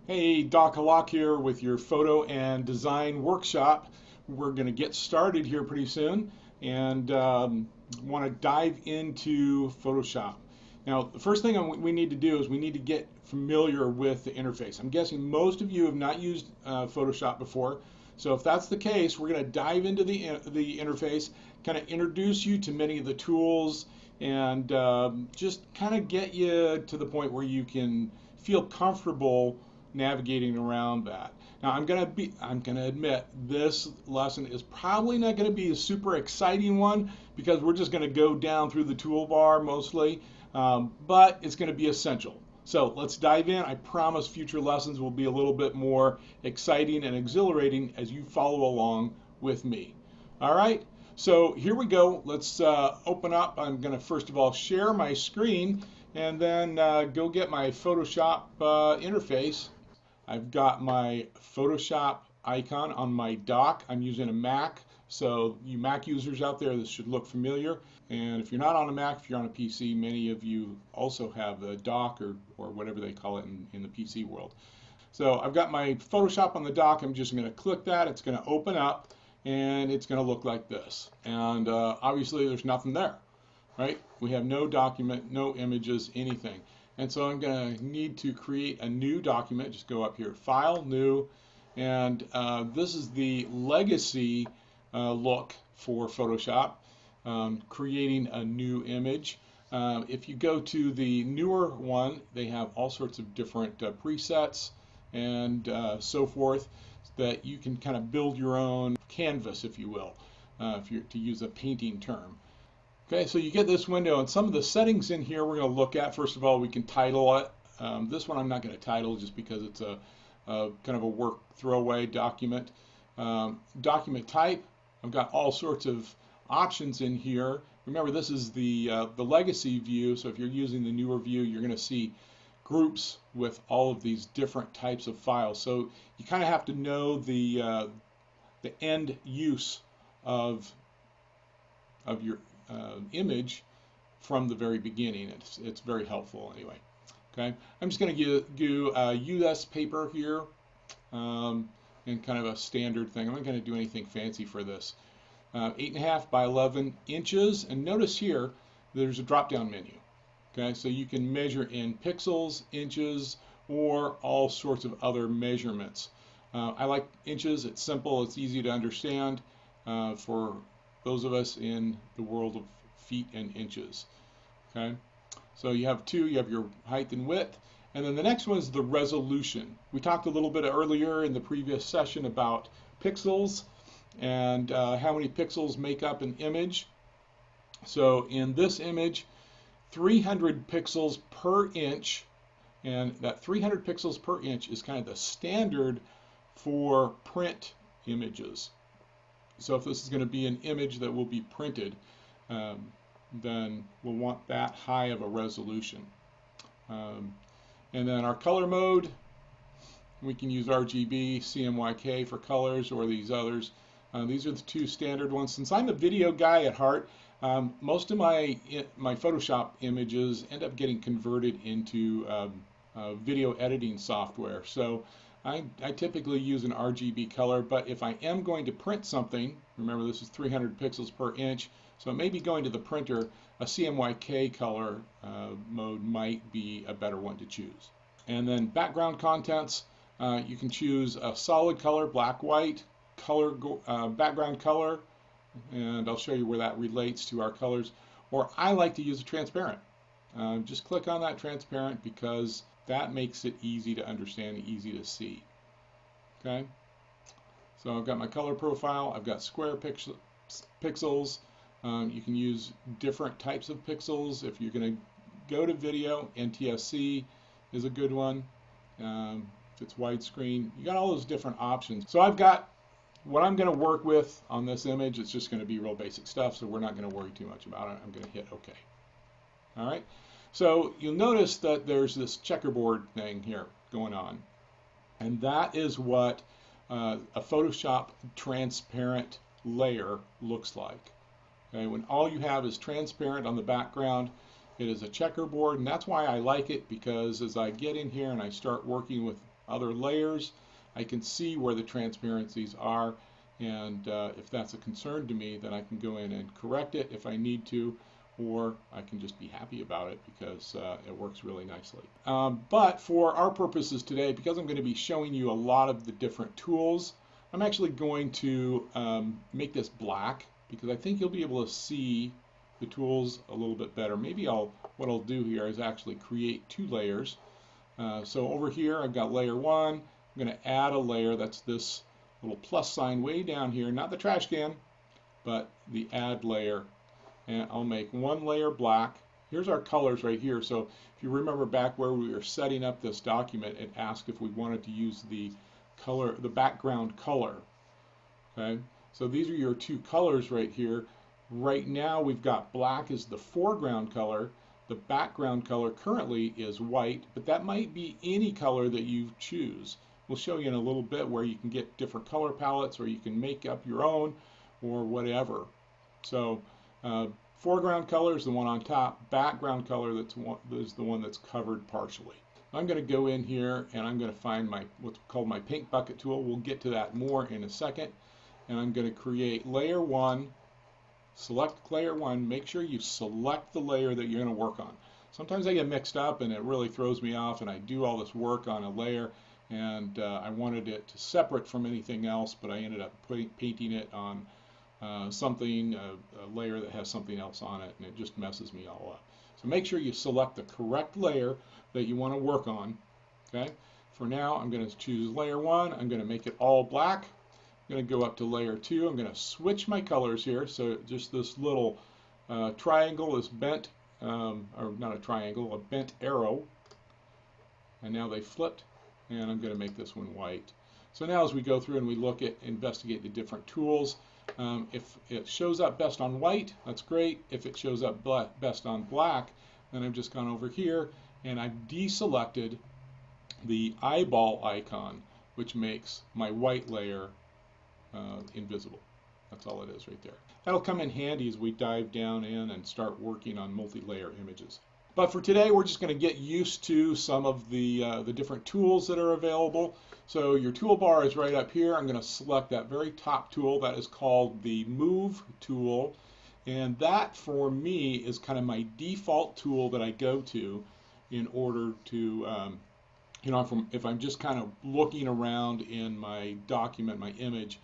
Hey, Doc Hallaq here with your photo and design workshop. We're going to get started here pretty soon and want to dive into Photoshop. Now, the first thing we need to do is we need to get familiar with the interface. I'm guessing most of you have not used Photoshop before. So if that's the case, we're going to dive into the interface, kind of introduce you to many of the tools, and just kind of get you to the point where you can feel comfortable navigating around that. Now I'm gonna admit this lesson is probably not going to be a super exciting one because we're just going to go down through the toolbar mostly, but it's going to be essential. So let's dive in. I promise future lessons will be a little bit more exciting and exhilarating as you follow along with me. All right, so here we go. Let's open up. I'm going to first of all share my screen and then go get my Photoshop interface. I've got my Photoshop icon on my dock. I'm using a Mac, so you Mac users out there, this should look familiar. And if you're not on a Mac, if you're on a PC, many of you also have the dock or whatever they call it in the PC world. So I've got my Photoshop on the dock. I'm just going to click that. It's going to open up, and it's going to look like this. And obviously, there's nothing there, right? We have no document, no images, anything. And so I'm going to need to create a new document. Just go up here, File, New, and this is the legacy look for Photoshop, creating a new image. If you go to the newer one, they have all sorts of different presets and so forth that you can kind of build your own canvas, if you will, if you're to use a painting term. Okay, so you get this window, and some of the settings in here we're going to look at. First of all, we can title it. This one I'm not going to title just because it's a kind of a work throwaway document. Document type, I've got all sorts of options in here. Remember, this is the legacy view, so if you're using the newer view, you're going to see groups with all of these different types of files. So you kind of have to know the end use of your image from the very beginning. It's very helpful anyway. Okay, I'm just going to do US paper here, and kind of a standard thing. I'm not going to do anything fancy for this. 8.5 by 11 inches, and notice here there's a drop-down menu. Okay, so you can measure in pixels, inches, or all sorts of other measurements. I like inches. It's simple. It's easy to understand for those of us in the world of feet and inches. Okay, so you have two. You have your height and width, and then the next one is the resolution. We talked a little bit earlier in the previous session about pixels and how many pixels make up an image. So in this image, 300 pixels per inch, and that 300 pixels per inch is kind of the standard for print images. So if this is going to be an image that will be printed, then we'll want that high of a resolution. And then our color mode, we can use RGB, CMYK for colors, or these others. These are the two standard ones. Since I'm a video guy at heart, most of my Photoshop images end up getting converted into video editing software. So I typically use an RGB color, but if I am going to print something, remember this is 300 pixels per inch, so it may be going to the printer, a CMYK color mode might be a better one to choose. And then background contents, you can choose a solid color, black, white, background color, and I'll show you where that relates to our colors, or I like to use a transparent. Just click on that transparent because that makes it easy to understand and easy to see. Okay, so I've got my color profile, I've got square pixels. You can use different types of pixels. If you're going to go to video, NTSC is a good one. If it's widescreen, you got all those different options. So I've got what I'm going to work with on this image. It's just going to be real basic stuff, so we're not going to worry too much about it. I'm going to hit OK. All right. So you'll notice that there's this checkerboard thing here going on, and that is what a Photoshop transparent layer looks like. Okay, when all you have is transparent on the background, it is a checkerboard, and that's why I like it, because as I get in here and I start working with other layers. I can see where the transparencies are, and if that's a concern to me, then I can go in and correct it if I need to, or I can just be happy about it because it works really nicely. But for our purposes today, because I'm going to be showing you a lot of the different tools, I'm actually going to make this black because I think you'll be able to see the tools a little bit better. Maybe what I'll do here is actually create two layers. So over here I've got layer 1. I'm going to add a layer. That's this little plus sign way down here, not the trash can, but the add layer. And I'll make one layer black. Here's our colors right here. So if you remember back where we were setting up this document, it asked if we wanted to use the color, the background color. Okay, so these are your two colors right here. Right now we've got black as the foreground color. The background color currently is white, but that might be any color that you choose. We'll show you in a little bit where you can get different color palettes, or you can make up your own, or whatever. So foreground color is the one on top. Background color is the one that's covered partially. I'm going to go in here and I'm going to find what's called my paint bucket tool. We'll get to that more in a second. And I'm going to create layer 1. Select layer 1. Make sure you select the layer that you're going to work on. Sometimes I get mixed up and it really throws me off, and I do all this work on a layer, and I wanted it to separate from anything else, but I ended up painting it on something, a layer that has something else on it, and it just messes me all up. So make sure you select the correct layer that you want to work on. Okay. For now, I'm going to choose layer 1. I'm going to make it all black. I'm going to go up to layer 2. I'm going to switch my colors here. So just this little triangle is bent, or not a triangle, a bent arrow. And now they flipped, and I'm going to make this one white. So now as we go through and we investigate the different tools, if it shows up best on white, that's great. If it shows up best on black, then I've just gone over here and I've deselected the eyeball icon, which makes my white layer invisible. That's all it is right there. That'll come in handy as we dive down in and start working on multi-layer images. But for today, we're just going to get used to some of the different tools that are available. So your toolbar is right up here. I'm going to select that very top tool. That is called the Move tool. And that, for me, is kind of my default tool that I go to in order to, if I'm just kind of looking around in my document, my image,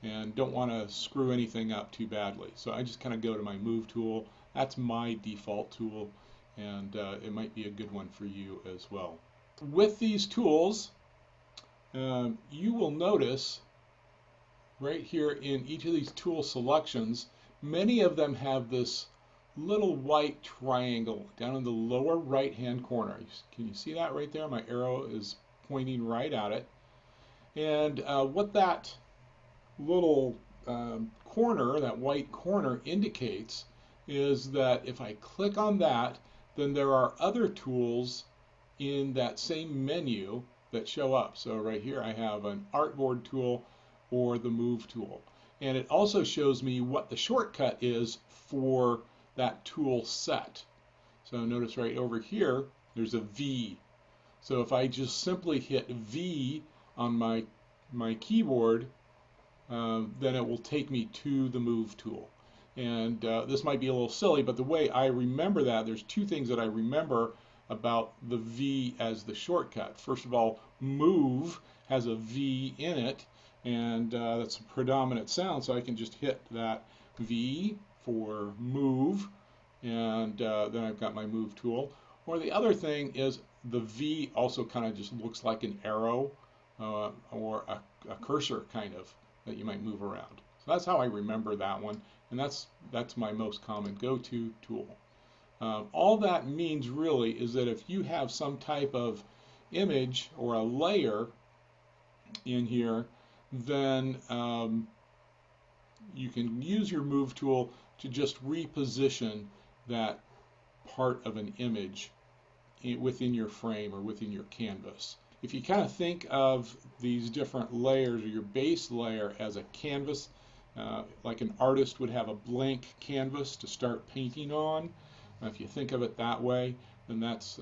and don't want to screw anything up too badly. So I just kind of go to my Move tool. That's my default tool, and it might be a good one for you as well. With these tools, you will notice right here in each of these tool selections, many of them have this little white triangle down in the lower right hand corner. Can you see that right there? My arrow is pointing right at it. And what that little corner, that white corner, indicates is that if I click on that, then there are other tools in that same menu that show up. So right here I have an artboard tool or the Move tool. And it also shows me what the shortcut is for that tool set. So notice right over here, there's a V. So if I just simply hit V on my keyboard, then it will take me to the Move tool. And this might be a little silly, but the way I remember that, there's two things that I remember about the V as the shortcut. First of all, Move has a V in it, and that's a predominant sound, so I can just hit that V for Move, and then I've got my Move tool. Or the other thing is the V also kind of just looks like an arrow or a cursor kind of that you might move around. So that's how I remember that one, and that's my most common go-to tool. All that means really is that if you have some type of image or a layer in here, then you can use your Move tool to just reposition that part of an image within your frame or within your canvas. If you kind of think of these different layers or your base layer as a canvas, like an artist would have a blank canvas to start painting on, if you think of it that way, then that's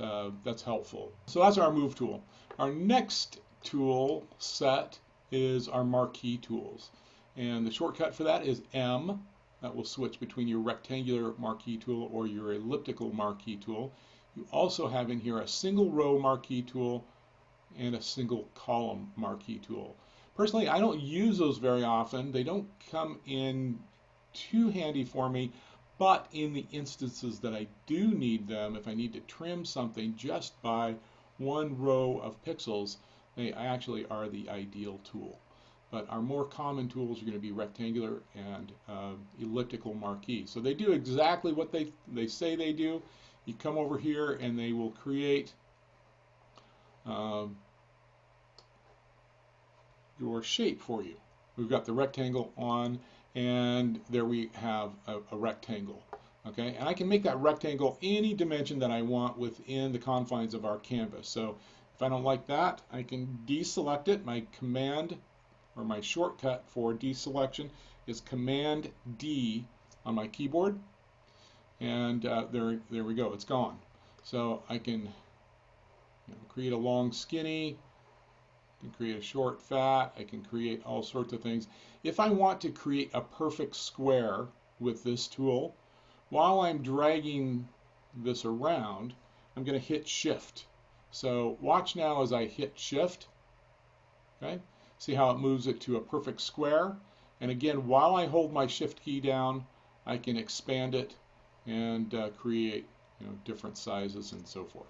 helpful. So that's our Move tool. Our next tool set is our marquee tools. And the shortcut for that is M. That will switch between your rectangular marquee tool or your elliptical marquee tool. You also have in here a single row marquee tool and a single column marquee tool. Personally, I don't use those very often. They don't come in too handy for me, but in the instances that I do need them, if I need to trim something just by one row of pixels, they actually are the ideal tool. But our more common tools are going to be rectangular and elliptical marquee. So they do exactly what they say they do. You come over here and they will create your shape for you. We've got the rectangle on, and there we have a rectangle. Okay, and I can make that rectangle any dimension that I want within the confines of our canvas. So if I don't like that, I can deselect it. My command or my shortcut for deselection is Command D on my keyboard, and there we go. It's gone. So I can create a long skinny. I can create a short fat. I can create all sorts of things. If I want to create a perfect square with this tool, while I'm dragging this around, I'm going to hit Shift. So watch now as I hit Shift. Okay, see how it moves it to a perfect square. And again, while I hold my Shift key down, I can expand it and create different sizes and so forth.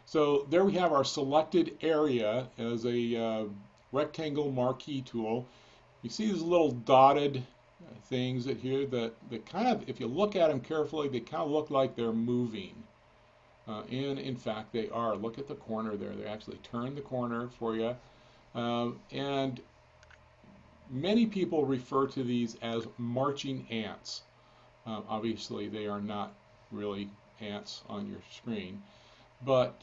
So there we have our selected area as a rectangle marquee tool. You see these little dotted things here that kind of, if you look at them carefully, they kind of look like they're moving. And in fact they are. Look at the corner there. They actually turn the corner for you. And many people refer to these as marching ants. Obviously they are not really ants on your screen. But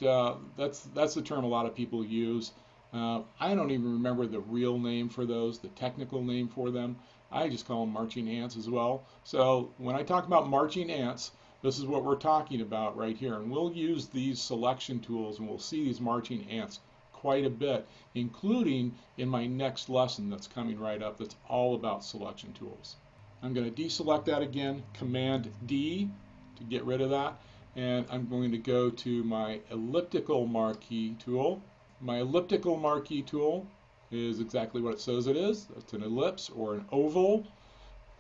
that's the term a lot of people use. I don't even remember the real name for those, the technical name for them. I just call them marching ants as well. So when I talk about marching ants, this is what we're talking about right here. And we'll use these selection tools and we'll see these marching ants quite a bit, including in my next lesson that's coming right up that's all about selection tools. I'm going to deselect that again, Command D to get rid of that. And I'm going to go to my elliptical marquee tool. My elliptical marquee tool is exactly what it says it is. It's an ellipse or an oval.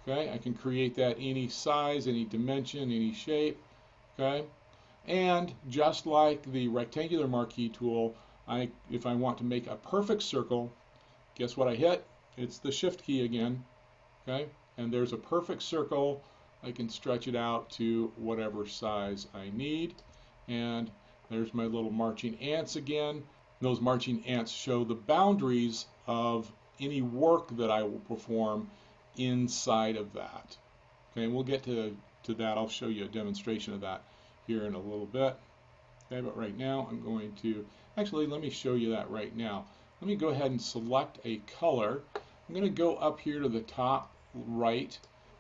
Okay, I can create that any size, any dimension, any shape. Okay, and just like the rectangular marquee tool, if I want to make a perfect circle, guess what I hit? It's the Shift key again. Okay, and there's a perfect circle. I can stretch it out to whatever size I need. And there's my little marching ants again. Those marching ants show the boundaries of any work that I will perform inside of that. Okay, we'll get to that. I'll show you a demonstration of that here in a little bit. Okay, but right now I'm going to, actually let me show you that right now. Let me go ahead and select a color. I'm going to go up here to the top right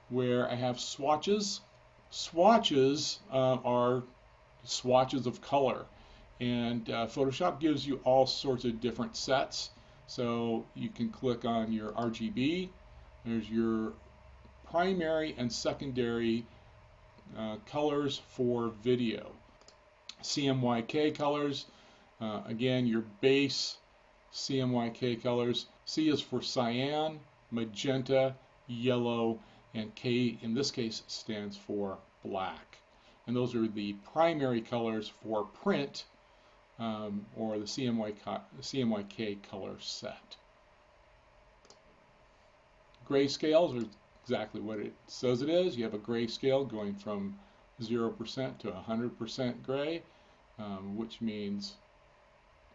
where I have swatches. Swatches are swatches of color, and Photoshop gives you all sorts of different sets. So you can click on your RGB. There's your primary and secondary colors for video. CMYK colors, again your base CMYK colors. C is for cyan, magenta, yellow, and K in this case stands for black. And those are the primary colors for print or the CMYK color set. Grayscales are exactly what it says it is. You have a grayscale going from 0% to 100% gray, which means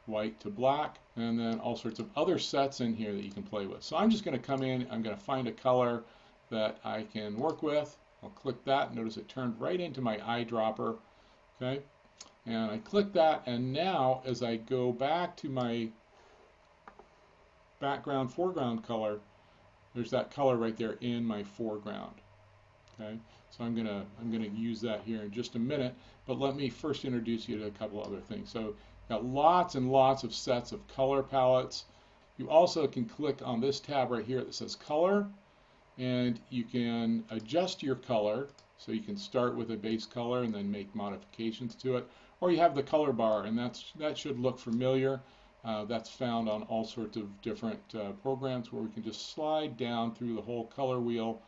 white to black, and then all sorts of other sets in here that you can play with. So I'm just going to come in, I'm going to find a color that I can work with. I'll click that. Notice it turned right into my eyedropper. Okay, and I click that, and now as I go back to my background foreground color, there's that color right there in my foreground. Okay, so I'm gonna use that here in just a minute, but let me first introduce you to a couple other things. So Got lots and lots of sets of color palettes. You also can click on this tab right here that says color, and you can adjust your color. So you can start with a base color and then make modifications to it. Or you have the color bar, and that should look familiar. That's found on all sorts of different programs where we can just slide down through the whole color wheel,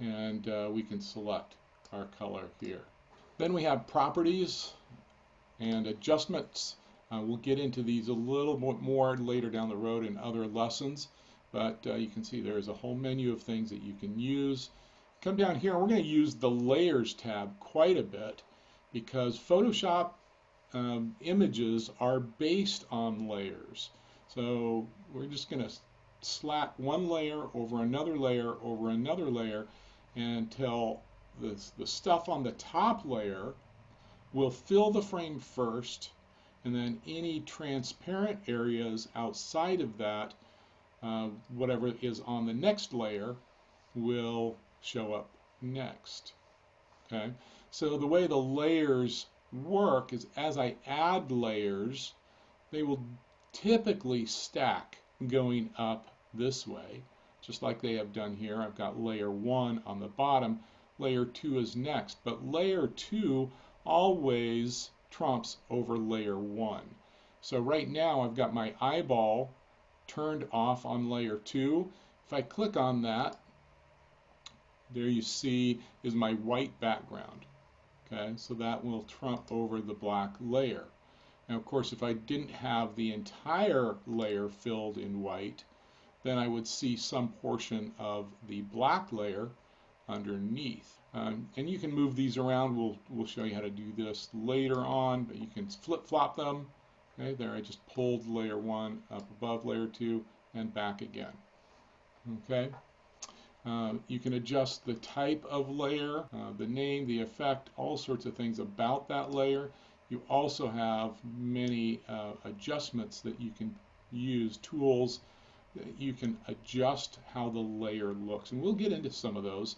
and we can select our color here. Then we have properties and adjustments. We'll get into these a little bit more later down the road in other lessons, but you can see there's a whole menu of things that you can use. Come down here, and we're going to use the Layers tab quite a bit because Photoshop images are based on layers. So we're just going to slap one layer over another layer over another layer until the stuff on the top layer will fill the frame first, and then any transparent areas outside of that, whatever is on the next layer, will show up next. Okay, so the way the layers work is as I add layers, they will typically stack going up this way, just like they have done here. I've got layer 1 on the bottom, layer 2 is next, but layer 2 always trumps over layer 1. So right now I've got my eyeball turned off on layer 2. If I click on that, there you see is my white background. Okay, so that will trump over the black layer. Now, of course, if I didn't have the entire layer filled in white, then I would see some portion of the black layer underneath. And you can move these around. We'll show you how to do this later on, but you can flip-flop them. Okay, there I just pulled layer 1 up above layer 2 and back again. Okay. You can adjust the type of layer, the name, the effect, all sorts of things about that layer. You also have many adjustments that you can use, tools that you can adjust how the layer looks. And we'll get into some of those.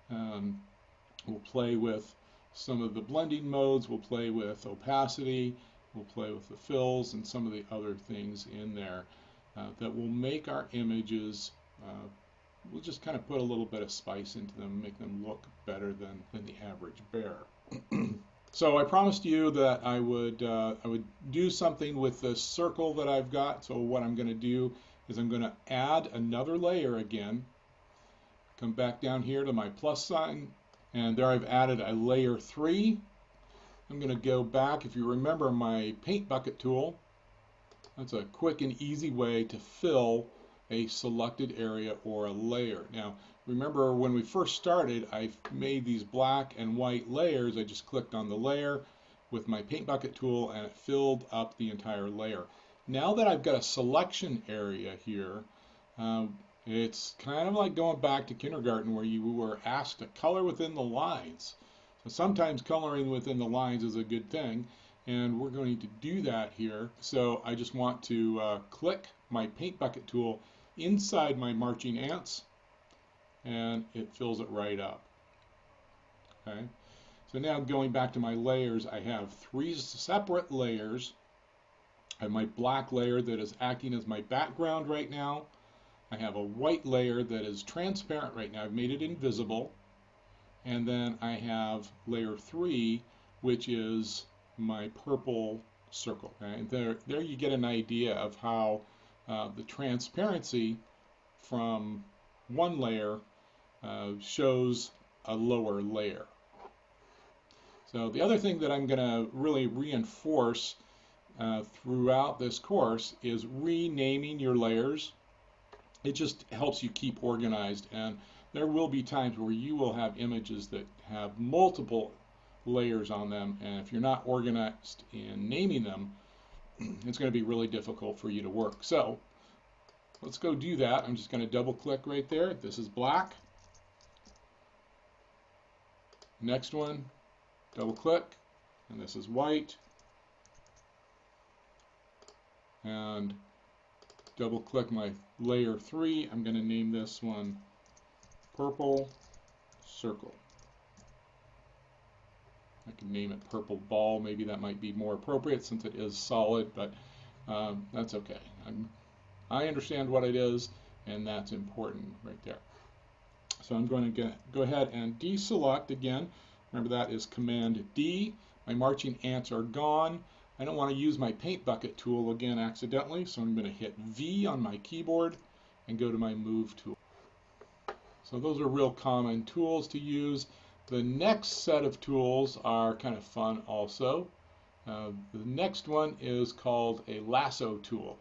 We'll play with some of the blending modes, we'll play with opacity, we'll play with the fills and some of the other things in there that will make our images we'll just kind of put a little bit of spice into them, make them look better than the average bear. So I promised you that I would do something with this circle that I've got. So what I'm going to do is I'm going to add another layer again. Come back down here to my plus sign, and there I've added a layer 3. I'm going to go back. If you remember my paint bucket tool, that's a quick and easy way to fill a selected area or a layer. Now remember when we first started, I made these black and white layers. I just clicked on the layer with my paint bucket tool and it filled up the entire layer. Now that I've got a selection area here, it's kind of like going back to kindergarten where you were asked to color within the lines. So sometimes coloring within the lines is a good thing, and we're going to do that here. So I just want to click my paint bucket tool inside my marching ants, and it fills it right up. Okay, so now going back to my layers, I have 3 separate layers. I have my black layer that is acting as my background right now. I have a white layer that is transparent right now. I've made it invisible. And then I have layer 3, which is my purple circle. Okay? And there you get an idea of how the transparency from one layer shows a lower layer. So the other thing that I'm going to really reinforce throughout this course is renaming your layers. It just helps you keep organized, and there will be times where you will have images that have multiple layers on them, and if you're not organized in naming them, it's going to be really difficult for you to work. So let's go do that. I'm just going to double click right there. This is black. Next one, double click, and this is white. And double click my layer 3. I'm going to name this one purple circle. I can name it purple ball. Maybe that might be more appropriate since it is solid, but that's okay. I understand what it is, and that's important right there. So I'm going to go ahead and deselect again. Remember, that is Command D. My marching ants are gone. I don't want to use my paint bucket tool again accidentally, so I'm going to hit V on my keyboard and go to my Move tool. So those are real common tools to use. The next set of tools are kind of fun also. The next one is called a lasso tool.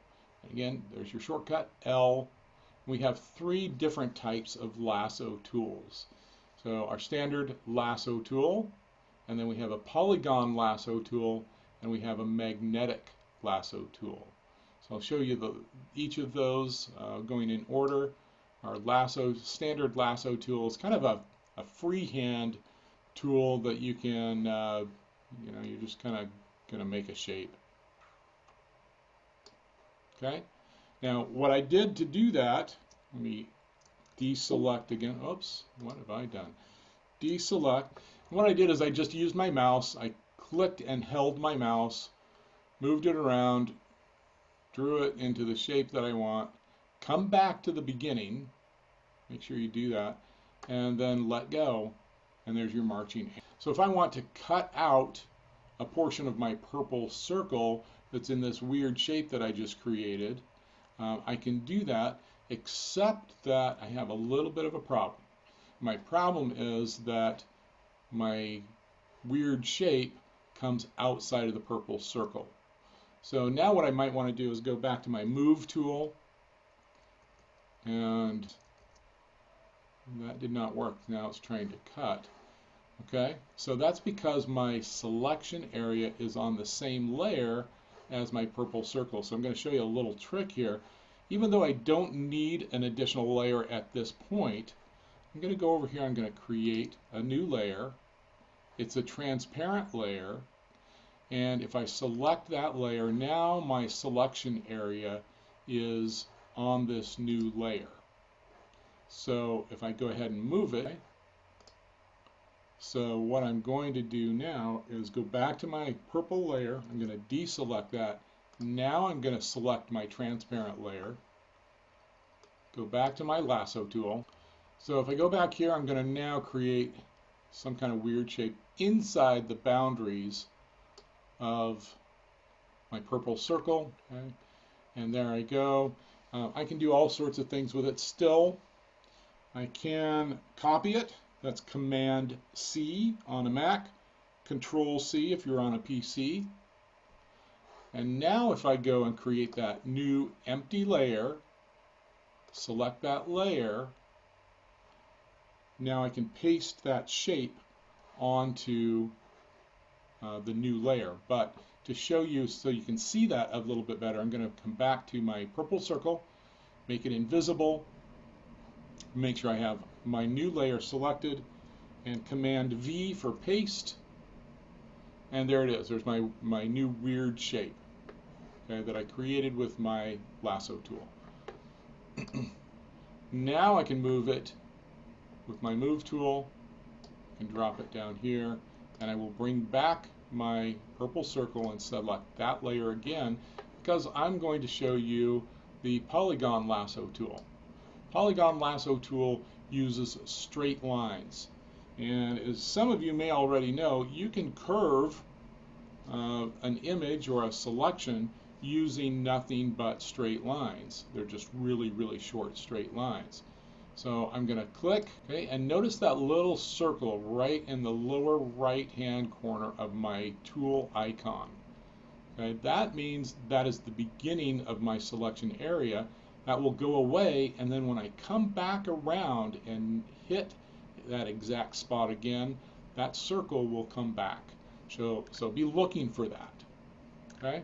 Again, there's your shortcut, L. We have 3 different types of lasso tools. So our standard lasso tool, and then we have a polygon lasso tool, and we have a magnetic lasso tool. So I'll show you each of those going in order. Our standard lasso tool is kind of a freehand tool that you can, you're just kind of going to make a shape. Okay. Now, what I did to do that, let me deselect again. Oops, what have I done? Deselect. What I did is I just used my mouse. I clicked and held my mouse, moved it around, drew it into the shape that I want, come back to the beginning, make sure you do that, and then let go, and there's your marching. So if I want to cut out a portion of my purple circle that's in this weird shape that I just created, I can do that, except that I have a little bit of a problem. My problem is that my weird shape comes outside of the purple circle. So now what I might want to do is go back to my Move tool, and that did not work. Now it's trying to cut. Okay, so that's because my selection area is on the same layer as my purple circle. So I'm going to show you a little trick here. Even though I don't need an additional layer at this point, I'm going to go over here. I'm going to create a new layer. It's a transparent layer, and if I select that layer, now my selection area is on this new layer. So if I go ahead and move it, so what I'm going to do now is go back to my purple layer. I'm going to deselect that. Now I'm going to select my transparent layer, go back to my lasso tool. So if I go back here, I'm going to now create some kind of weird shape inside the boundaries of my purple circle. Okay? And there I go. I can do all sorts of things with it still. I can copy it. That's Command C on a Mac, Control C if you're on a PC. And now if I go and create that new empty layer, select that layer, now I can paste that shape onto the new layer. But to show you so you can see that a little bit better, I'm going to come back to my purple circle, make it invisible, make sure I have my new layer selected, and Command V for paste, and there it is. There's my new weird shape, okay, that I created with my lasso tool. Now I can move it with my Move tool, I can drop it down here, and I will bring back my purple circle and select that layer again, because I'm going to show you the polygon lasso tool. Polygon lasso tool uses straight lines, and as some of you may already know, you can curve an image or a selection using nothing but straight lines. They're just really, really short straight lines. So I'm going to click, okay, and notice that little circle right in the lower right hand corner of my tool icon. Okay, that means that is the beginning of my selection area. That will go away, and then when I come back around and hit that exact spot again, that circle will come back. So be looking for that. Okay,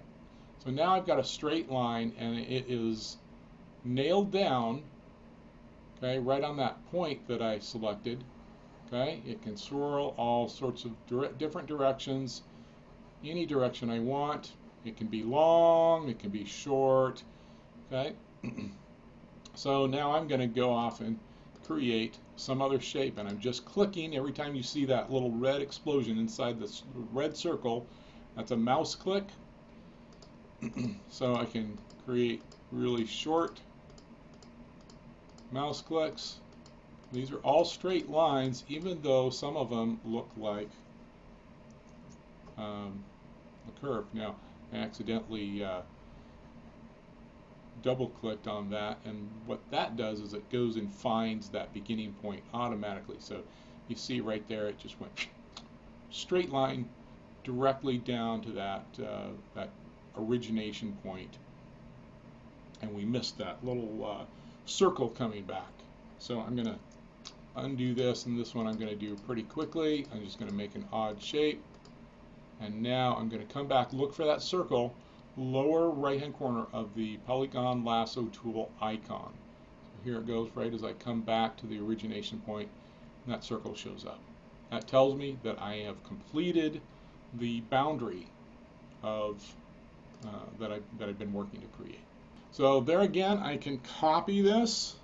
so now I've got a straight line, and it is nailed down, okay, right on that point that I selected. Okay, it can swirl all sorts of different directions, any direction I want. It can be long, it can be short. Okay. So now I'm going to go off and create some other shape, and I'm just clicking every time you see that little red explosion inside this red circle. That's a mouse click. So I can create really short mouse clicks. These are all straight lines, even though some of them look like a curve. Now, I accidentally double clicked on that, and what that does is it goes and finds that beginning point automatically. So you see right there, it just went straight line directly down to that that origination point, and we missed that little circle coming back. So I'm going to undo this, and this one I'm going to do pretty quickly. I'm just going to make an odd shape, and now I'm going to come back, look for that circle, lower right hand corner of the polygon lasso tool icon. So here it goes right as I come back to the origination point, and that circle shows up. That tells me that I have completed the boundary of that I've been working to create. So there again, I can copy this.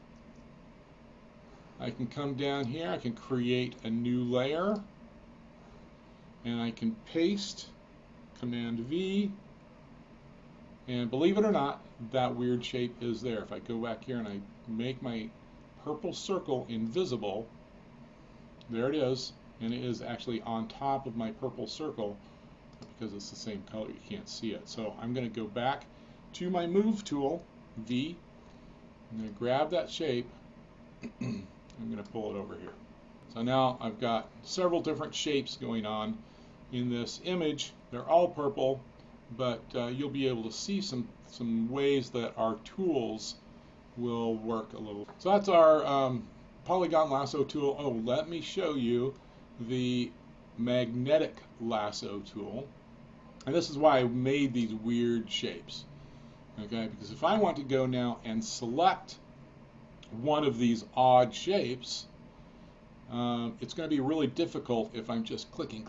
I can come down here, I can create a new layer, and I can paste, Command V, and believe it or not, that weird shape is there. If I go back here and I make my purple circle invisible, there it is, and it is actually on top of my purple circle because it's the same color, you can't see it. So I'm going to go back to my Move tool, V, I'm going to grab that shape, I'm going to pull it over here. So now I've got several different shapes going on in this image. They're all purple, but you'll be able to see some ways that our tools will work a little. So that's our polygon lasso tool. Oh, let me show you the magnetic lasso tool. And this is why I made these weird shapes. Okay, because if I want to go now and select one of these odd shapes, it's going to be really difficult if I'm just clicking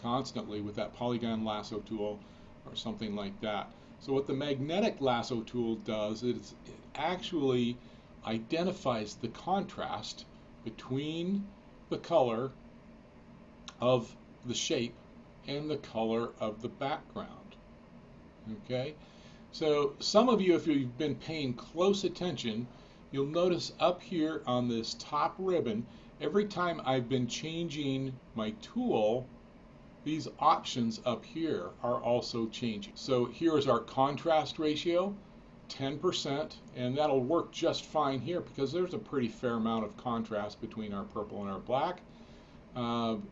constantly with that polygon lasso tool or something like that. So what the magnetic lasso tool does is it actually identifies the contrast between the color of the shape and the color of the background. Okay, so some of you, if you've been paying close attention, you'll notice up here on this top ribbon, every time I've been changing my tool, these options up here are also changing. So here is our contrast ratio, 10%, and that'll work just fine here because there's a pretty fair amount of contrast between our purple and our black.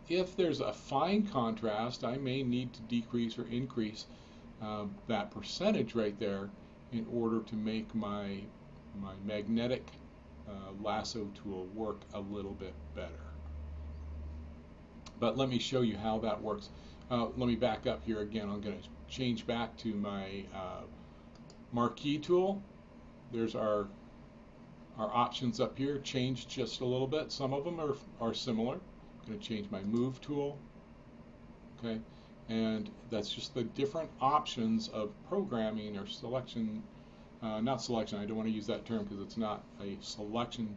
If there's a fine contrast, I may need to decrease or increase that percentage right there in order to make my magnetic lasso tool work a little bit better. But let me show you how that works. Let me back up here again. I'm going to change back to my marquee tool. There's our options up here. Changed just a little bit. Some of them are similar. I'm going to change my Move tool. Okay, and that's just the different options of programming or selection. Not selection, I don't want to use that term because it's not a selection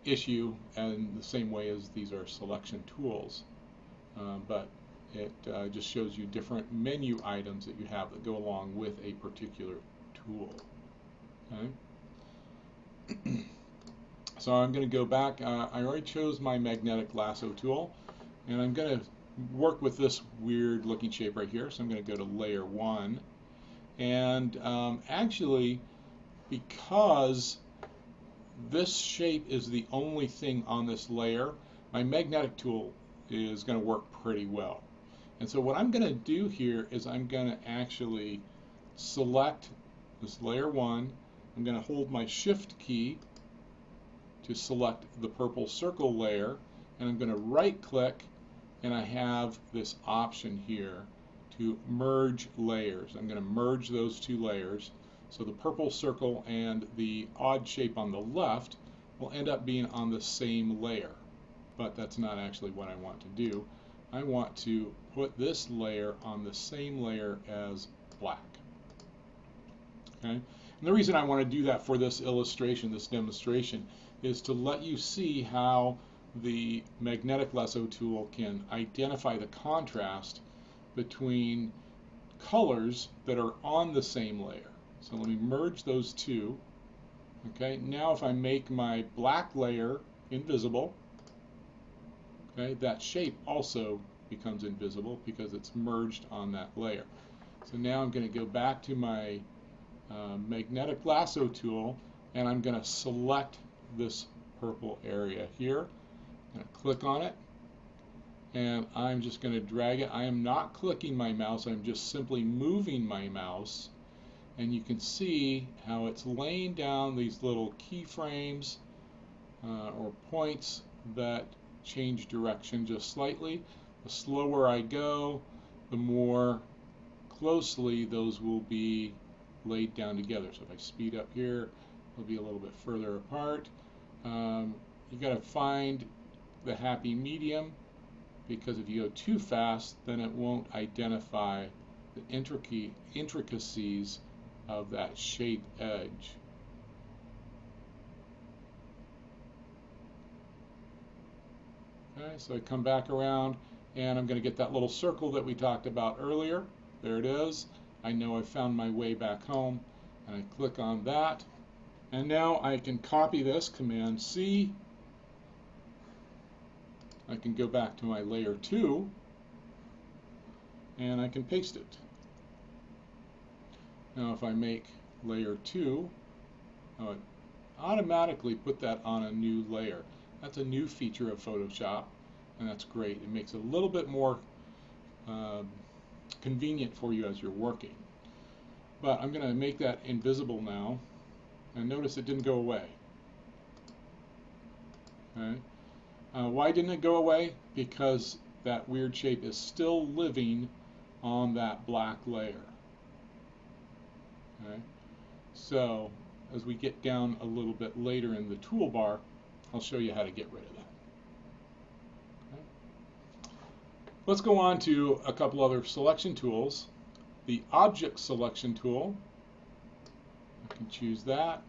issue in the same way as these are selection tools. But it just shows you different menu items that you have that go along with a particular tool. Okay. So I'm going to go back. I already chose my magnetic lasso tool, and I'm going to work with this weird looking shape right here. So I'm going to go to layer 1. And actually, because this shape is the only thing on this layer, my magnetic tool is going to work pretty well. And so what I'm going to do here is I'm going to actually select this layer 1. I'm going to hold my Shift key to select the purple circle layer, and I'm going to right click, and I have this option here to merge layers. I'm going to merge those two layers, so the purple circle and the odd shape on the left will end up being on the same layer. But that's not actually what I want to do. I want to put this layer on the same layer as black. Okay, And the reason I want to do that for this illustration, this demonstration, is to let you see how the magnetic lasso tool can identify the contrast between colors that are on the same layer. So let me merge those two. Okay, now if I make my black layer invisible, okay, that shape also becomes invisible because it's merged on that layer. So now I'm going to go back to my magnetic lasso tool, and I'm going to select this purple area here. I'm going to click on it, and I'm just going to drag it. I am not clicking my mouse, I'm just simply moving my mouse, and you can see how it's laying down these little keyframes or points that change direction just slightly. The slower I go, the more closely those will be laid down together. So if I speed up here, they'll be a little bit further apart. You got to find the happy medium, because if you go too fast, then it won't identify the intricacies of that shape edge. Okay, so I come back around, and I'm going to get that little circle that we talked about earlier. There it is. I know I've found my way back home, and I click on that. And now I can copy this, Command C. I can go back to my layer 2, and I can paste it. Now if I make layer 2, oh, it automatically put that on a new layer. That's a new feature of Photoshop, and that's great. It makes it a little bit more convenient for you as you're working. But I'm going to make that invisible now, and notice it didn't go away. Okay. Why didn't it go away? Because that weird shape is still living on that black layer. Okay. So as we get down a little bit later in the toolbar, I'll show you how to get rid of that. Okay. Let's go on to a couple other selection tools. The object selection tool, I can choose that,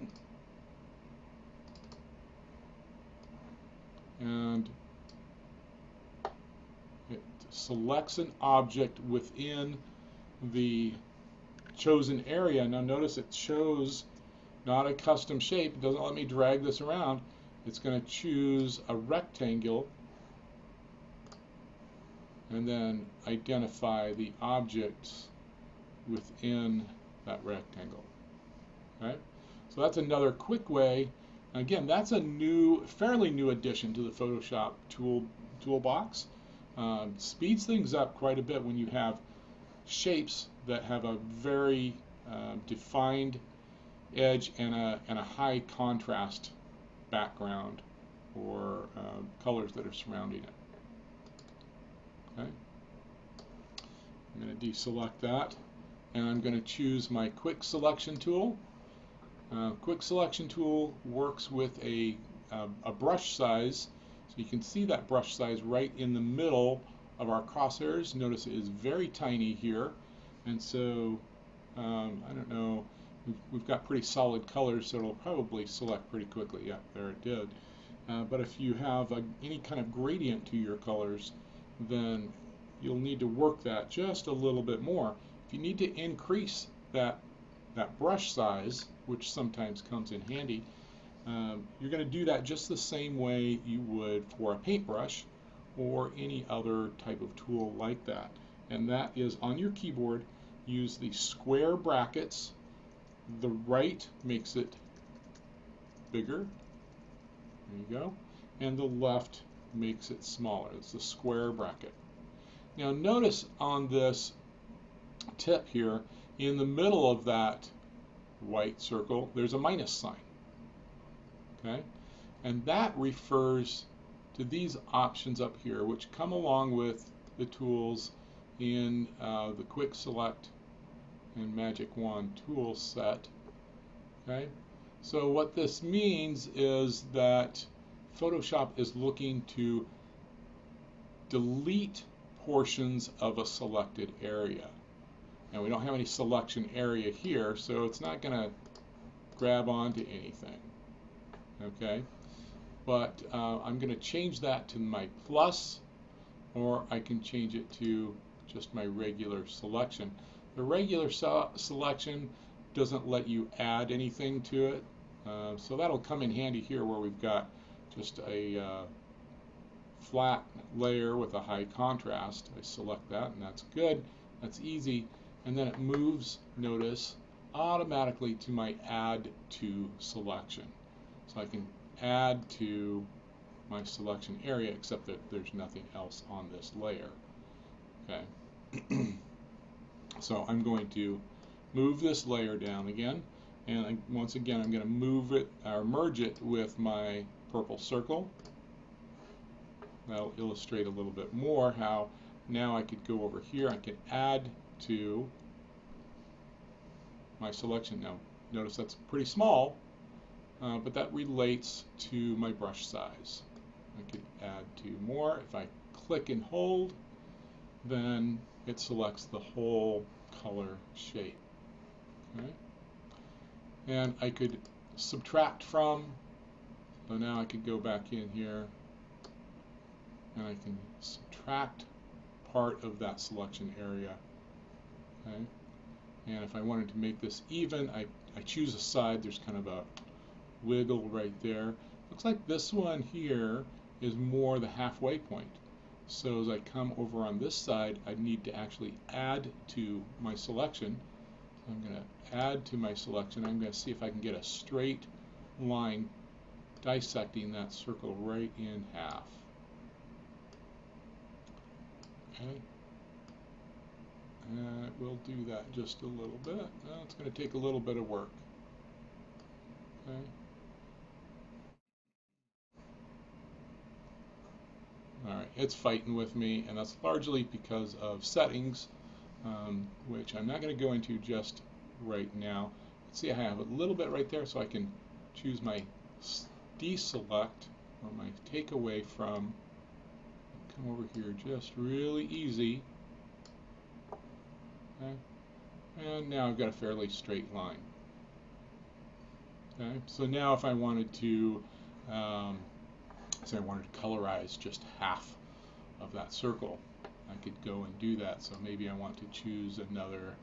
and it selects an object within the chosen area. Now notice it chose not a custom shape. It doesn't let me drag this around. It's going to choose a rectangle and then identify the objects within that rectangle. Okay? So that's another quick way. Again, that's a fairly new addition to the Photoshop toolbox. Speeds things up quite a bit when you have shapes that have a very defined edge and a high contrast background or colors that are surrounding it. Okay. I'm going to deselect that, and I'm going to choose my quick selection tool. Quick selection tool works with a brush size, so you can see that brush size right in the middle of our crosshairs. Notice it is very tiny here, and so I don't know, we've got pretty solid colors, so it'll probably select pretty quickly. Yeah, there it did. But if you have any kind of gradient to your colors, then you'll need to work that just a little bit more. If you need to increase that brush size, which sometimes comes in handy, you're going to do that just the same way you would for a paintbrush or any other type of tool like that. And that is on your keyboard, use the square brackets. The right makes it bigger. There you go. And the left makes it smaller. It's the square bracket. Now notice on this tip here, in the middle of that white circle, there's a minus sign. Okay? And that refers to these options up here, which come along with the tools in the Quick Select and Magic Wand tool set. Okay? So what this means is that Photoshop is looking to delete portions of a selected area. Now we don't have any selection area here, so it's not going to grab onto anything. Okay, but I'm going to change that to my plus, or I can change it to just my regular selection. The regular selection doesn't let you add anything to it, so that'll come in handy here where we've got just a flat layer with a high contrast. I select that, and that's good. That's easy. And then it moves, notice, automatically to my add to selection. So I can add to my selection area, except that there's nothing else on this layer. Okay. So I'm going to move this layer down again, and once again I'm going to move it or merge it with my purple circle. That'll illustrate a little bit more how now I could go over here. I could add to my selection. Now notice that's pretty small, but that relates to my brush size. I could add to more. If I click and hold, then it selects the whole color shape. Okay? And I could subtract from, so now I could go back in here and I can subtract part of that selection area. Okay? And if I wanted to make this even, I choose a side. There's kind of a wiggle right there. Looks like this one here is more the halfway point. So as I come over on this side, I need to actually add to my selection. I'm going to add to my selection. I'm going to see if I can get a straight line dissecting that circle right in half. Okay. And it will do that just a little bit. It's going to take a little bit of work. Okay. Alright, it's fighting with me, and that's largely because of settings, which I'm not going to go into just right now. Let's see, I have a little bit right there, so I can choose my deselect, or my take away from, come over here just really easy. Okay. And now I've got a fairly straight line. Okay, so now if I wanted to say I wanted to colorize just half of that circle, I could go and do that. So maybe I want to choose another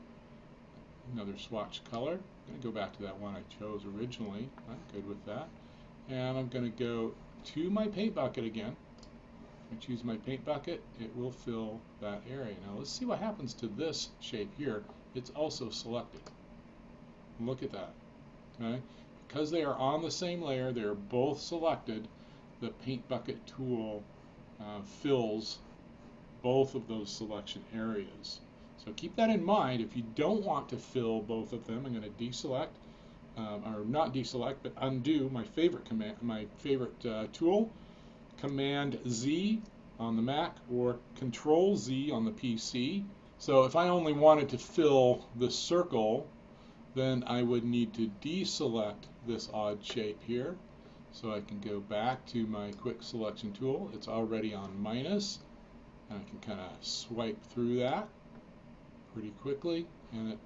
swatch color. I'm going to go back to that one I chose originally. I'm good with that. And I'm going to go to my paint bucket again. If I choose my paint bucket, it will fill that area. Now let's see what happens to this shape here. It's also selected. Look at that. Okay? Because they are on the same layer, they are both selected, the paint bucket tool fills both of those selection areas. So keep that in mind. If you don't want to fill both of them, I'm going to deselect, or not deselect, but undo my favorite command, my favorite tool, Command Z on the Mac or Control Z on the PC. So if I only wanted to fill the circle, then I would need to deselect this odd shape here. So I can go back to my quick selection tool. It's already on minus, and I can kind of swipe through that pretty quickly, and it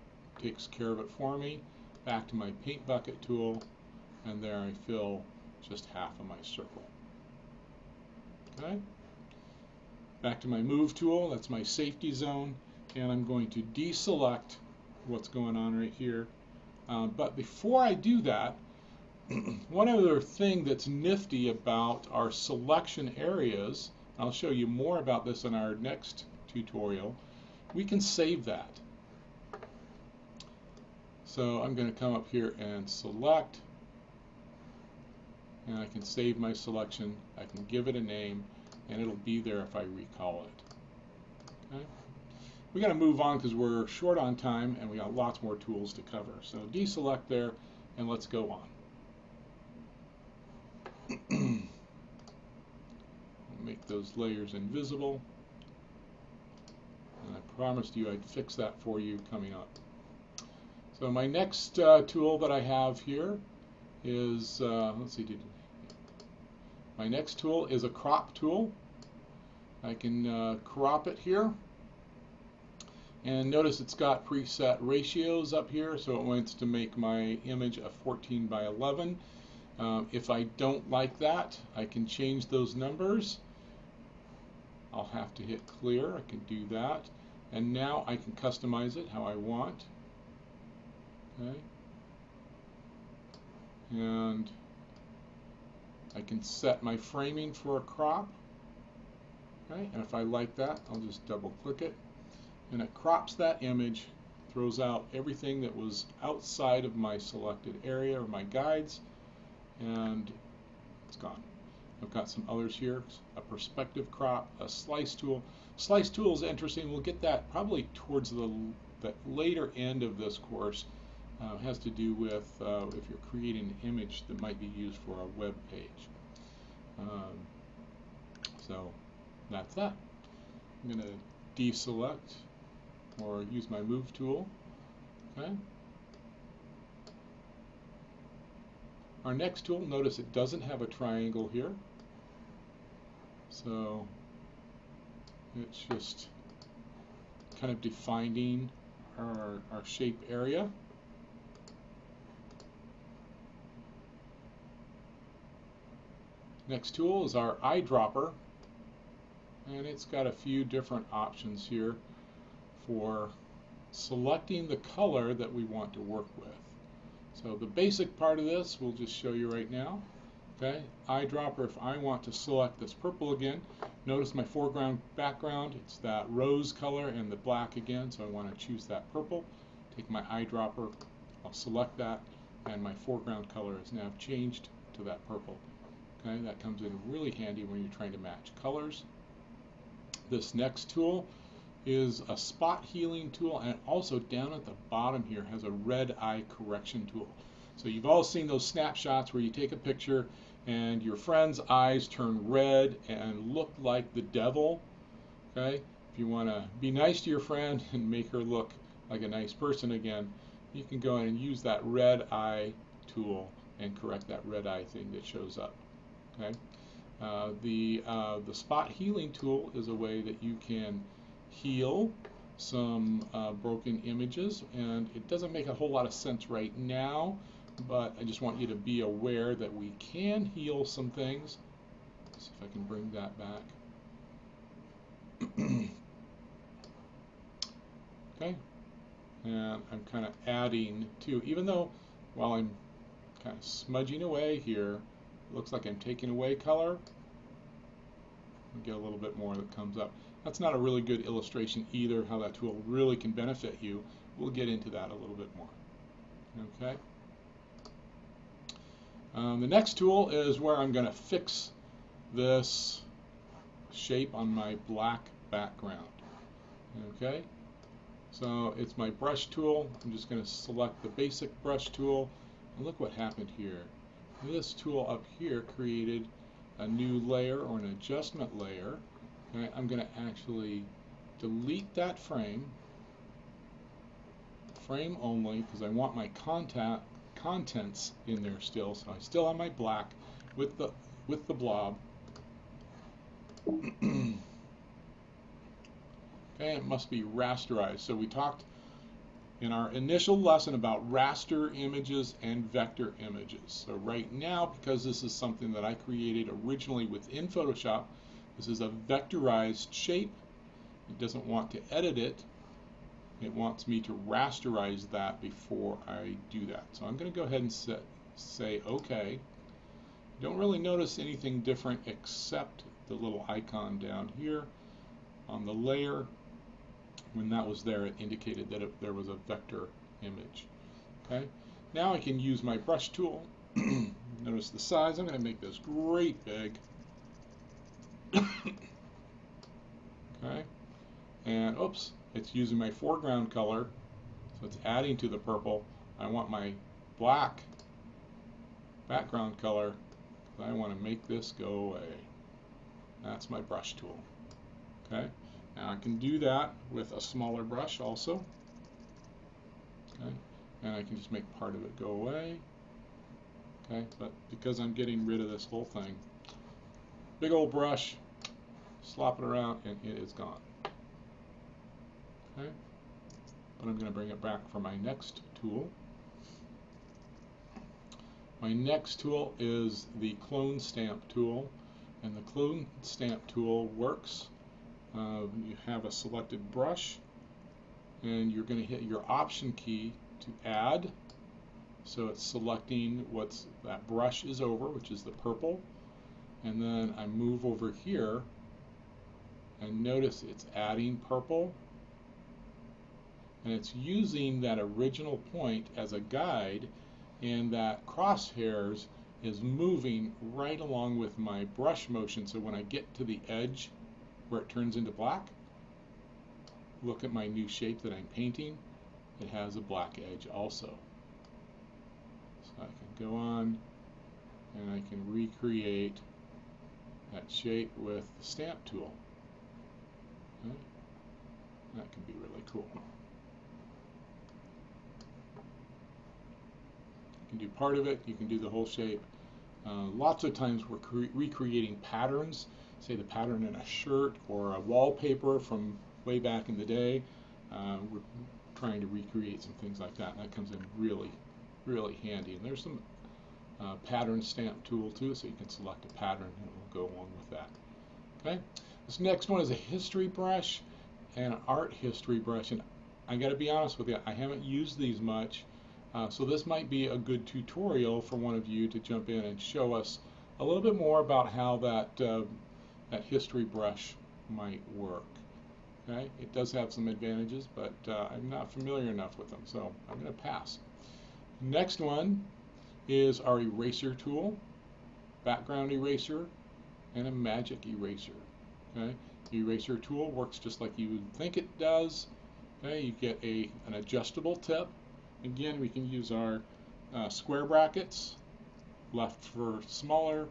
takes care of it for me. Back to my paint bucket tool, and there I fill just half of my circle. Okay. Back to my move tool, that's my safety zone, and I'm going to deselect what's going on right here. But before I do that, one other thing that's nifty about our selection areas, I'll show you more about this in our next tutorial, we can save that. So I'm going to come up here and select, and I can save my selection. I can give it a name, and it'll be there if I recall it. Okay. We got to move on because we're short on time and we got lots more tools to cover. So deselect there, and let's go on. Make those layers invisible, and I promised you I'd fix that for you coming up. So my next tool that I have here is, let's see, my next tool is a crop tool. I can crop it here, And notice it's got preset ratios up here, so it wants to make my image a 14 by 11. If I don't like that, I can change those numbers. I'll have to hit clear. I can do that. And now I can customize it how I want. Okay. And I can set my framing for a crop. Okay. And if I like that, I'll just double click it. And it crops that image, throws out everything that was outside of my selected area or my guides, and it's gone. I've got some others here, a perspective crop, a slice tool. Slice tool is interesting. We'll get that probably towards the later end of this course. It has to do with if you're creating an image that might be used for a web page. So that's that. I'm going to deselect or use my move tool. Okay. Our next tool, notice it doesn't have a triangle here. So it's just kind of defining our shape area. Next tool is our eyedropper, and it's got a few different options here for selecting the color that we want to work with. So the basic part of this we'll just show you right now. Okay, eyedropper, if I want to select this purple again, notice my foreground background, it's that rose color and the black again, so I want to choose that purple. Take my eyedropper, I'll select that, and my foreground color is now changed to that purple. Okay, that comes in really handy when you're trying to match colors. This next tool is a spot healing tool, and also down at the bottom here has a red eye correction tool. So you've all seen those snapshots where you take a picture and your friend's eyes turn red and look like the devil. Okay, if you want to be nice to your friend and make her look like a nice person again, you can go in and use that red eye tool and correct that red eye thing that shows up. Okay, the spot healing tool is a way that you can heal some broken images, and it doesn't make a whole lot of sense right now, but I just want you to be aware that we can heal some things. Let's see if I can bring that back. Okay, and I'm kind of adding to, even though while I'm kind of smudging away here, it looks like I'm taking away color. Get a little bit more that comes up. That's not a really good illustration either, how that tool really can benefit you. We'll get into that a little bit more. Okay. The next tool is where I'm going to fix this shape on my black background. Okay. So it's my brush tool. I'm just going to select the basic brush tool, and look what happened here. This tool up here created a new layer or an adjustment layer. Okay, I'm going to actually delete that frame only, because I want my contents in there still. So I still have my black with the blob. Okay, it must be rasterized. So we talked in our initial lesson about raster images and vector images. So right now, because this is something that I created originally within Photoshop, this is a vectorized shape. It doesn't want to edit it. It wants me to rasterize that before I do that. So I'm going to go ahead and say OK. You don't really notice anything different except the little icon down here on the layer. When that was there, it indicated that there was a vector image. Okay. Now I can use my brush tool. Notice the size. I'm going to make this great big. Okay. And oops, it's using my foreground color, so it's adding to the purple. I want my black background color, because I want to make this go away. That's my brush tool. Okay. Now I can do that with a smaller brush also. Okay. And I can just make part of it go away. Okay. But because I'm getting rid of this whole thing, big old brush, slop it around, and it is gone. Okay. but I'm going to bring it back for my next tool. My next tool is the clone stamp tool, and the clone stamp tool works. You have a selected brush, and you're going to hit your option key to add. So it's selecting what that brush is over, which is the purple, and then I move over here and notice it's adding purple, and it's using that original point as a guide, and that crosshairs is moving right along with my brush motion. So when I get to the edge where it turns into black, look at my new shape that I'm painting. It has a black edge also. So I can go on and I can recreate that shape with the stamp tool. Okay. That can be really cool. You can do part of it, you can do the whole shape. Lots of times we're recreating patterns, say the pattern in a shirt or a wallpaper from way back in the day. We're trying to recreate some things like that, and that comes in really, really handy. And there's some pattern stamp tool too, so you can select a pattern and it will go along with that. Okay, this next one is a history brush and an art history brush, and I got to be honest with you, I haven't used these much. So this might be a good tutorial for one of you to jump in and show us a little bit more about how that history brush might work. Okay, it does have some advantages, but I'm not familiar enough with them, so I'm going to pass. Next one is our eraser tool, background eraser, and a magic eraser. Okay, the eraser tool works just like you would think it does. Okay, you get an adjustable tip. Again, we can use our square brackets, left for smaller,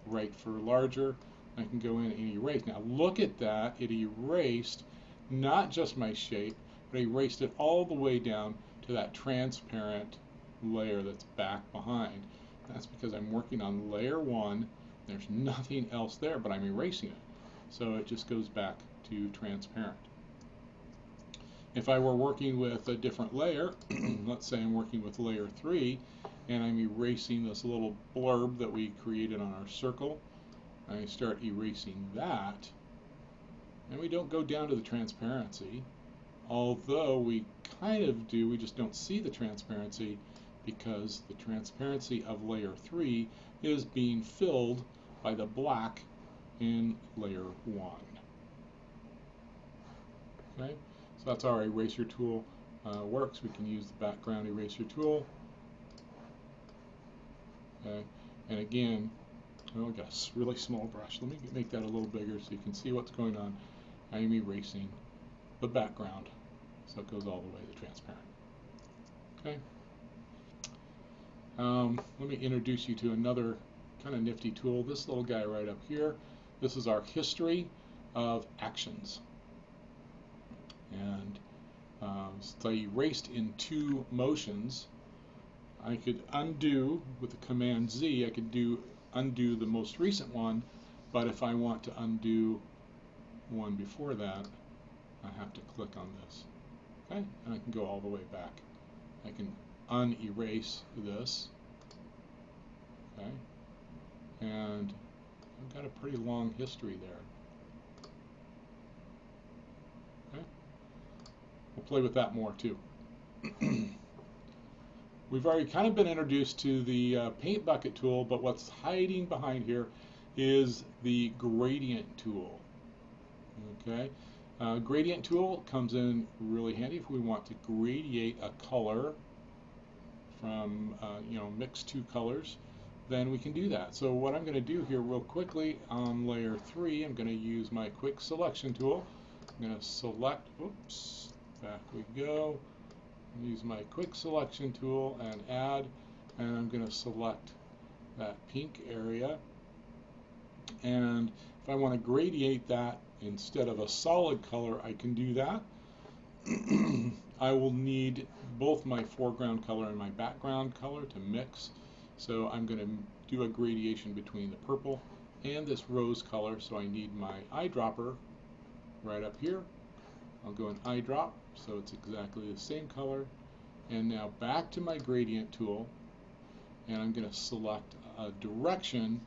right for larger. I can go in and erase. Now look at that, it erased not just my shape, but erased it all the way down to that transparent layer that's back behind. That's because I'm working on layer 1. There's nothing else there, but I'm erasing it. So it just goes back to transparent. If I were working with a different layer, let's say I'm working with layer 3, and I'm erasing this little blurb that we created on our circle, I start erasing that, and we don't go down to the transparency, although we kind of do, we just don't see the transparency because the transparency of layer 3 is being filled by the black in layer 1. Okay? So that's how our eraser tool works. We can use the background eraser tool. Okay. And again, oh, I got a really small brush. Let me make that a little bigger so you can see what's going on. I am erasing the background, so it goes all the way to transparent. Okay. Let me introduce you to another kind of nifty tool. This little guy right up here. This is our history of actions. And so I erased in 2 motions. I could undo with the command Z. I could undo the most recent one, but if I want to undo one before that, I have to click on this. Okay, and I can go all the way back. I can unerase this. Okay, and I've got a pretty long history there. We'll play with that more too. We've already kind of been introduced to the paint bucket tool, but what's hiding behind here is the gradient tool. Okay, gradient tool comes in really handy if we want to gradiate a color from mix 2 colors. Then we can do that. So what I'm going to do here real quickly on layer 3, I'm going to use my quick selection tool. I'm going to select, oops, back we go. Use my quick selection tool and add, and I'm going to select that pink area. And if I want to gradiate that instead of a solid color, I can do that. I will need both my foreground color and my background color to mix. So I'm going to do a gradation between the purple and this rose color. So I need my eyedropper right up here. I'll go in eyedrop, so it's exactly the same color. And now back to my gradient tool, and I'm going to select a direction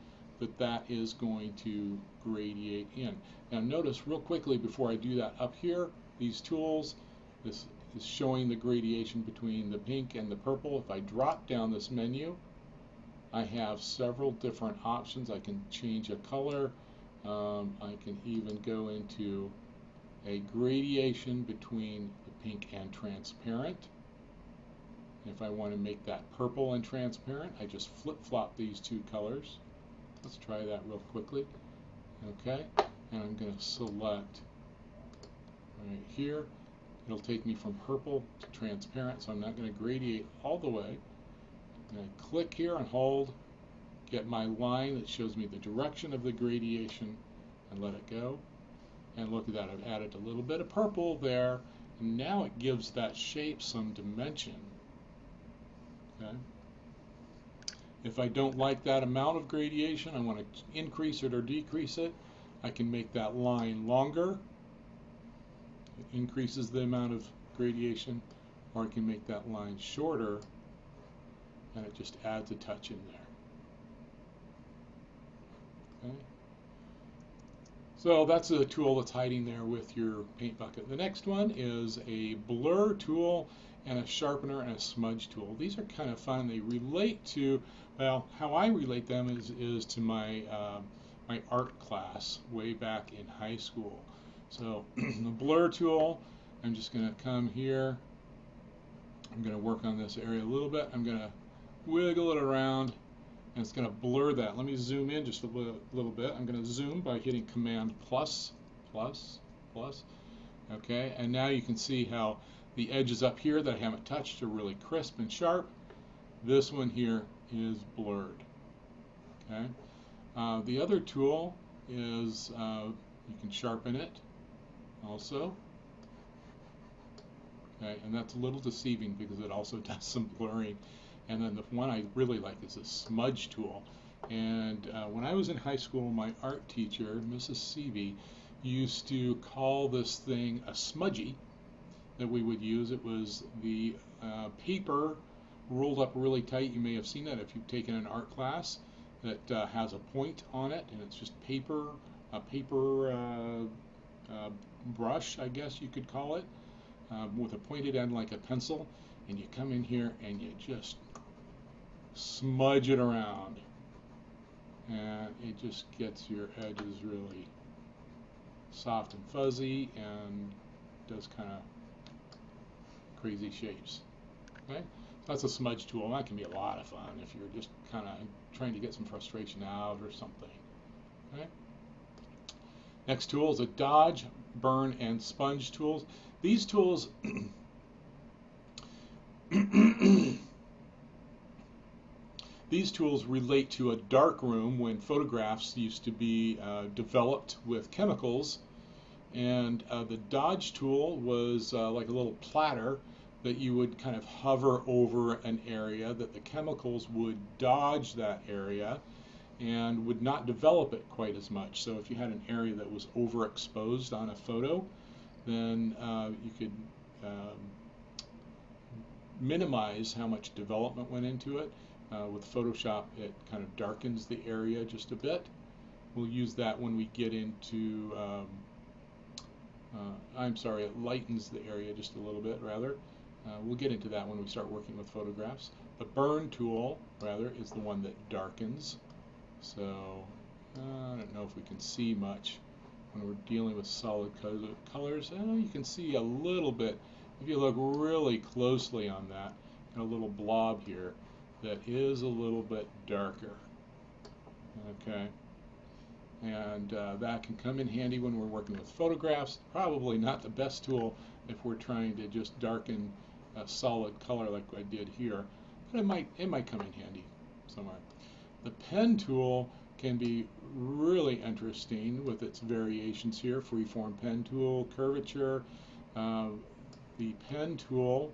that is going to gradiate in. Now notice real quickly before I do that, up here, these tools, this is showing the gradation between the pink and the purple. If I drop down this menu, I have several different options. I can change a color. I can even go into a gradation between the pink and transparent. If I want to make that purple and transparent, I just flip-flop these two colors. Let's try that real quickly. Okay, and I'm going to select right here. It'll take me from purple to transparent, so I'm not going to gradiate all the way. I'm going to click here and hold, get my line that shows me the direction of the gradation, and let it go. And look at that, I've added a little bit of purple there, and now it gives that shape some dimension. Okay. If I don't like that amount of gradation, I want to increase it or decrease it, I can make that line longer. It increases the amount of gradation, or I can make that line shorter, and it just adds a touch in there. Okay. So that's a tool that's hiding there with your paint bucket. The next one is a blur tool and a sharpener and a smudge tool. These are kind of fun. They relate to, well, how I relate them is to my my art class way back in high school. So the blur tool, I'm just going to come here. I'm going to work on this area a little bit. I'm going to wiggle it around, and it's going to blur that. Let me zoom in just a little bit. I'm going to zoom by hitting Command plus. Okay, and now you can see how the edges up here that I haven't touched are really crisp and sharp. This one here is blurred. Okay. The other tool is you can sharpen it also. Okay, and that's a little deceiving because it also does some blurring. And then the one I really like is a smudge tool. And when I was in high school, my art teacher, Mrs. Seavey, used to call this thing a smudgy that we would use. It was the paper rolled up really tight. You may have seen that if you've taken an art class that has a point on it, and it's just paper, a paper brush, I guess you could call it, with a pointed end like a pencil. And you come in here and you just smudge it around, and it just gets your edges really soft and fuzzy and does kind of crazy shapes. Okay, so that's a smudge tool. That can be a lot of fun if you're just kind of trying to get some frustration out or something. Okay. Next tool is a dodge, burn, and sponge tools. These tools these tools relate to a dark room when photographs used to be developed with chemicals, and the dodge tool was like a little platter that you would kind of hover over an area that the chemicals would dodge that area and would not develop it quite as much. So if you had an area that was overexposed on a photo, then you could minimize how much development went into it. With Photoshop, it kind of darkens the area just a bit. We'll use that when we get into, it lightens the area just a little bit, rather. We'll get into that when we start working with photographs. The burn tool, rather, is the one that darkens. So, I don't know if we can see much when we're dealing with solid colors. You can see a little bit. If you look really closely on that, got a little blob here that is a little bit darker. Okay, and that can come in handy when we're working with photographs. Probably not the best tool if we're trying to just darken a solid color like I did here, but it might come in handy somewhere. The pen tool can be really interesting with its variations here: freeform pen tool, curvature. The pen tool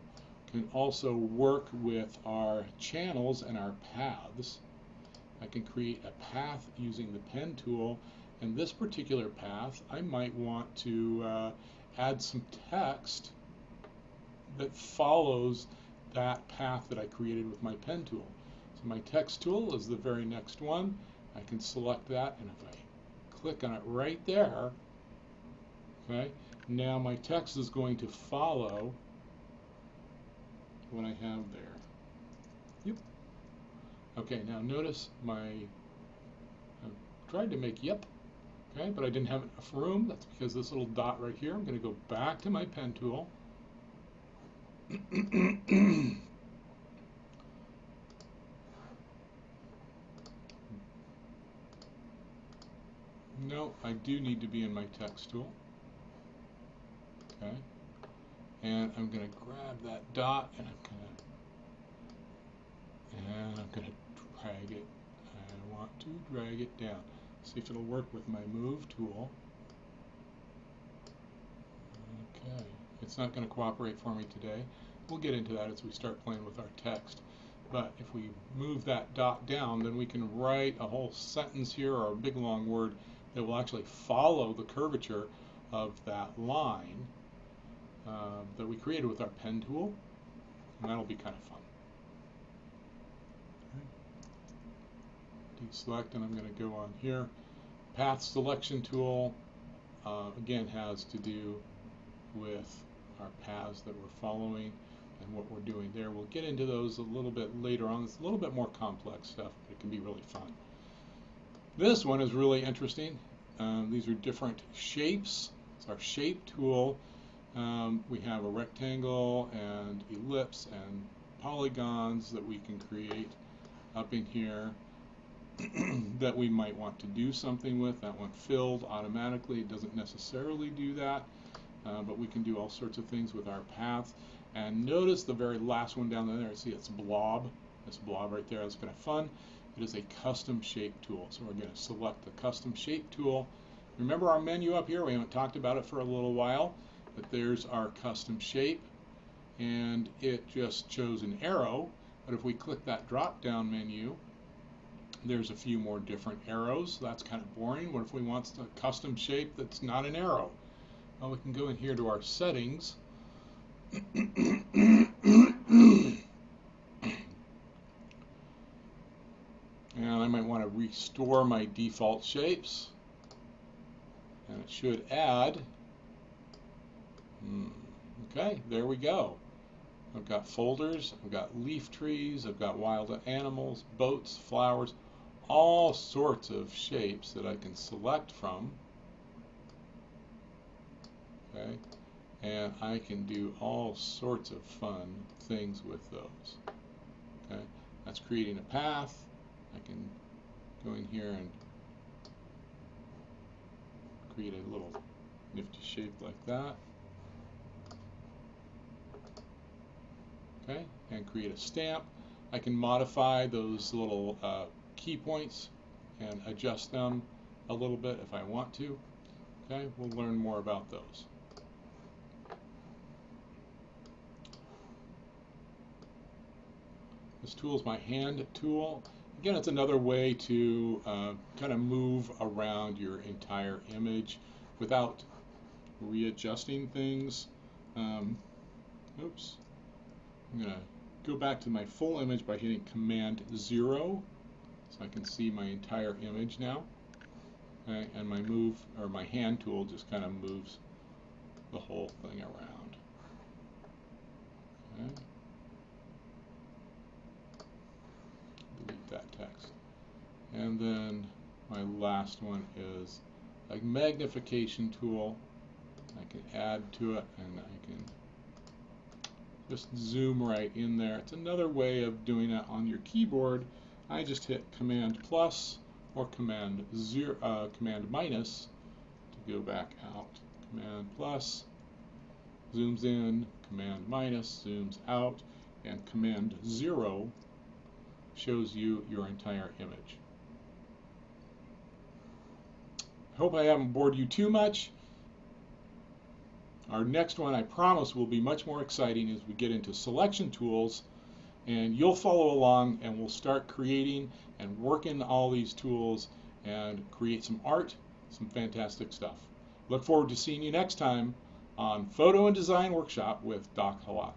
can also work with our channels and our paths. I can create a path using the pen tool, and this particular path I might want to add some text that follows that path that I created with my pen tool. So my text tool is the very next one. I can select that, and if I click on it right there, okay, now my text is going to follow what I have there. Yep. Okay, now notice I tried to make yep, okay, but I didn't have enough room. That's because this little dot right here. I'm going to go back to my pen tool. No, I do need to be in my text tool. Okay, and I'm going to grab that dot and I'm going to drag it. I want to drag it down. See if it'll work with my move tool. Okay, it's not going to cooperate for me today. We'll get into that as we start playing with our text. But if we move that dot down, then we can write a whole sentence here or a big long word that will actually follow the curvature of that line that we created with our pen tool, and that'll be kind of fun. Okay. Deselect, and I'm going to go on here. Path selection tool, again, has to do with our paths that we're following and what we're doing there. We'll get into those a little bit later on. It's a little bit more complex stuff, but it can be really fun. This one is really interesting. These are different shapes. It's our shape tool. We have a rectangle and ellipse and polygons that we can create up in here that we might want to do something with. That one filled automatically. It doesn't necessarily do that, but we can do all sorts of things with our path. And notice the very last one down there. See, it's blob. This blob right there is kind of fun. It is a custom shape tool. So we're going to select the custom shape tool. Remember our menu up here? We haven't talked about it for a little while, but there's our custom shape, and it just shows an arrow. But if we click that drop down menu, there's a few more different arrows. That's kind of boring. What if we want a custom shape that's not an arrow? Well, we can go in here to our settings. And I might want to restore my default shapes, and it should add. Okay, there we go. I've got folders, I've got leaf trees, I've got wild animals, boats, flowers, all sorts of shapes that I can select from. Okay, and I can do all sorts of fun things with those. Okay, that's creating a path. I can go in here and create a little nifty shape like that. Okay, and create a stamp. I can modify those little key points and adjust them a little bit if I want to. Okay, we'll learn more about those. This tool is my hand tool. Again, it's another way to kind of move around your entire image without readjusting things. Oops. I'm going to go back to my full image by hitting Command 0, so I can see my entire image now. Okay, and my hand tool just kind of moves the whole thing around. Okay. Delete that text. And then my last one is a magnification tool. I can add to it, and I can just zoom right in there. It's another way of doing it on your keyboard. I just hit Command plus or Command minus to go back out. Command plus zooms in, Command minus zooms out, and Command 0 shows you your entire image. I hope I haven't bored you too much. Our next one, I promise, will be much more exciting as we get into selection tools, and you'll follow along and we'll start creating and working all these tools and create some art, some fantastic stuff. Look forward to seeing you next time on Photo and Design Workshop with Doc Hallaq.